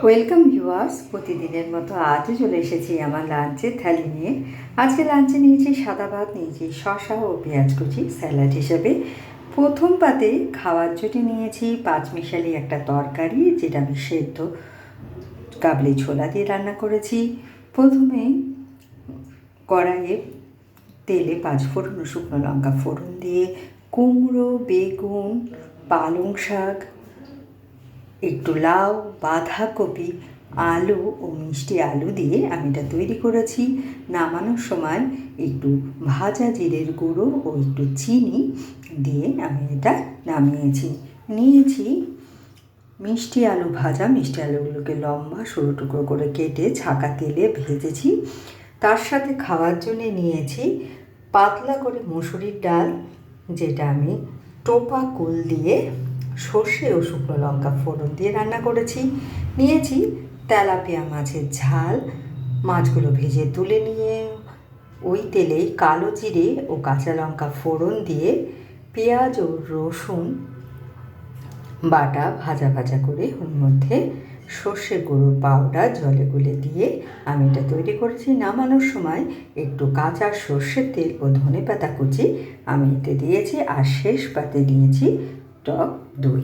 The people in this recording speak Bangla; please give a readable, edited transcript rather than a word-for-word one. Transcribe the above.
ওয়েলকাম ভিউয়ার্স, প্রতিদিনের মতো আজও চলে এসেছি আমার লাঞ্চের থালি নিয়ে। আজকে লাঞ্চে নিয়েছি সাদা ভাত, নিয়েছি শসা ও পেঁয়াজ কুচি স্যালাড হিসেবে। প্রথম পাতে খাওয়ার জন্য নিয়েছি পাঁচমিশালি একটা তরকারি, যেটা আমি সেদ্ধ কাবলি ছোলা দিয়ে রান্না করেছি। প্রথমে কড়াইয়ে তেলে পাঁচফোড়ন ও শুকনো লঙ্কা ফোড়ন দিয়ে কুমড়ো, বেগুন, পালং শাক, একটু লাউ, বাঁধাকপি, আলু ও মিষ্টি আলু দিয়ে আমি এটা তৈরি করেছি। নামানোর সময় একটু ভাজা জিরের গুঁড়ো ও একটু চিনি দিয়ে আমি এটা নামিয়েছি। নিয়েছি মিষ্টি আলু ভাজা, মিষ্টি আলুগুলোকে লম্বা সরু টুকরো করে কেটে ছাঁকা তেলে ভেজেছি। তার সাথে খাওয়ার জন্যে নিয়েছি পাতলা করে মুসুরির ডাল, যেটা আমি টোপা কুল দিয়ে সর্ষে ও শুকনো লঙ্কা ফোড়ন দিয়ে রান্না করেছি। নিয়েছি তেলাপিয়া মাছের ঝাল, মাছগুলো ভেজে তুলে নিয়ে ওই তেলেই কালো জিরে ও কাঁচা লঙ্কা ফোড়ন দিয়ে পেঁয়াজ ও রসুন বাটা ভাজা ভাজা করে ওর মধ্যে সর্ষে গুঁড়ো পাউডার জলে গুলে দিয়ে আমি এটা তৈরি করেছি। নামানোর সময় একটু কাঁচা সর্ষের তেল ও ধনেপাতা কুচি আমি এতে দিয়েছি, আর শেষ পাতে দিয়েছি টক দই।